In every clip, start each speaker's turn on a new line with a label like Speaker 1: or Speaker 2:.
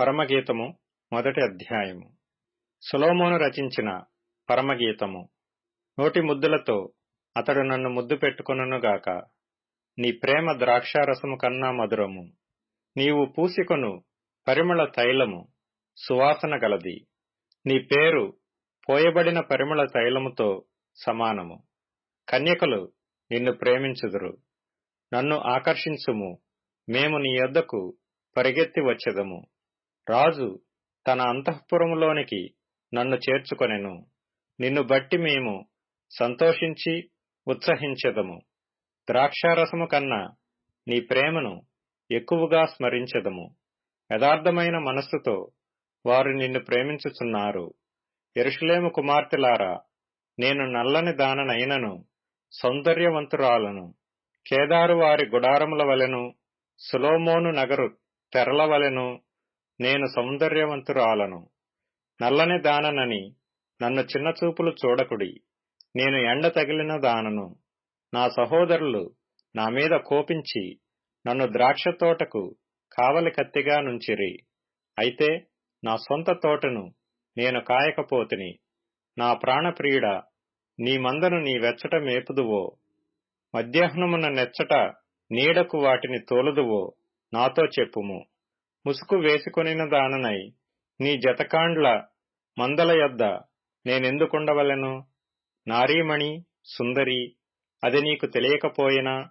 Speaker 1: పరమగీతము మొదటి అధ్యాయము. సొలొమోను రచించిన పరమగీతము. నోటి ముద్దులతో అతడు నన్ను ముద్దు పెట్టుకొనుగాక. నీ ప్రేమ ద్రాక్షారసము కన్నా మధురము. నీవు పూసికొను పరిమళ తైలము సువాసన గలది. నీ పేరు పోయబడిన పరిమళ తైలముతో సమానము. కన్యకలు నిన్ను ప్రేమించుదురు. నన్ను ఆకర్షించుము, మేము నీ యొద్దకు పరిగెత్తి వచ్చెదము. రాజు తన అంతఃపురములోనికి నన్ను చేర్చుకొనెను. నిన్ను బట్టి మేము సంతోషించి ఉత్సహించెదము. ద్రాక్షారసము కన్నా నీ ప్రేమను ఎక్కువగా స్మరించెదము. యథార్థమైన మనస్సుతో వారు నిన్ను ప్రేమించుచున్నారు. యెరూషలేము కుమార్తెలారా, నేను నల్లని దాననైనను సౌందర్యవంతురాలను. కేదారు వారి గుడారముల వలెను, సొలొమోను నగరు తెరల వలెను నేను సౌందర్యవంతురాలను. నల్లని దాననని నన్ను చిన్నచూపులు చూడకుడి. నేను ఎండ తగిలిన దానను. నా సహోదరులు నా మీద కోపించి నన్ను ద్రాక్ష తోటకు కావలి కత్తిగా నుంచిరి. అయితే నా సొంత తోటను నేను కాయకపోతిని. నా ప్రాణప్రియుడా, నీ మందను నీ వెచ్చట మేపుదువో, మధ్యాహ్నమున నెచ్చట నీడకు వాటిని తోలుదువో నాతో చెప్పుము. ముసుగు వేసుకొనిన దాననై నీ జతకాండ్ల మందల యొద్ద నేనెందుకుండవలెను? నారీమణి, సుందరి, అది నీకు తెలియకపోయినా,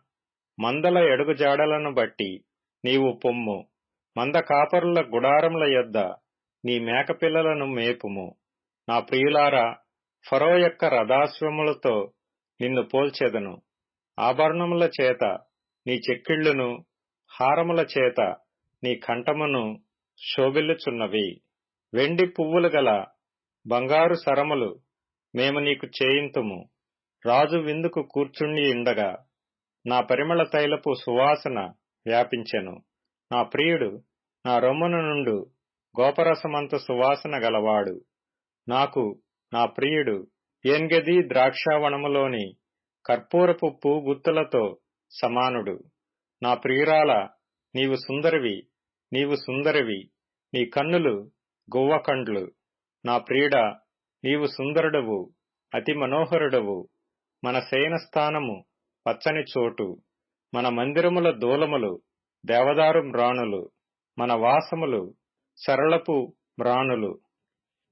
Speaker 1: మందల ఎడుగుజాడలను బట్టి నీవు పొమ్ము. మంద కాపరుల గుడారముల యొద్ద నీ మేకపిల్లలను మేపుము. నా ప్రియులారా, ఫరో యొక్క రథాశ్వములతో నిన్ను పోల్చెదను. ఆభరణముల చేత నీ చెక్కిళ్లును, హారముల చేత నీ కంఠమును శోభిల్లుచున్నవి. వెండి పువ్వులు గల బంగారు సరములు మేము నీకు చేయింతుము. రాజు విందుకు కూర్చుండి ఉండగా నా పరిమళ తైలపు సువాసన వ్యాపించెను. నా ప్రియుడు నా రొమ్మున నుండు గోపరసమంత సువాసన గలవాడు. నాకు నా ప్రియుడు ఏన్గెదీ ద్రాక్షావనములోని కర్పూరపు పూగుత్తులతో సమానుడు. నా ప్రియురాల, నీవు సుందరివి, నీవు సుందరివి, నీ కన్నులు గువ్వ కండ్లు. నా ప్రియుడా, నీవు సుందరుడవు, అతి మనోహరుడవు. మన శయనస్థానము పచ్చని చోటు, మన మందిరముల దూలములు దేవదారు మ్రాణులు, మన వాసములు సరళపు మ్రాణులు.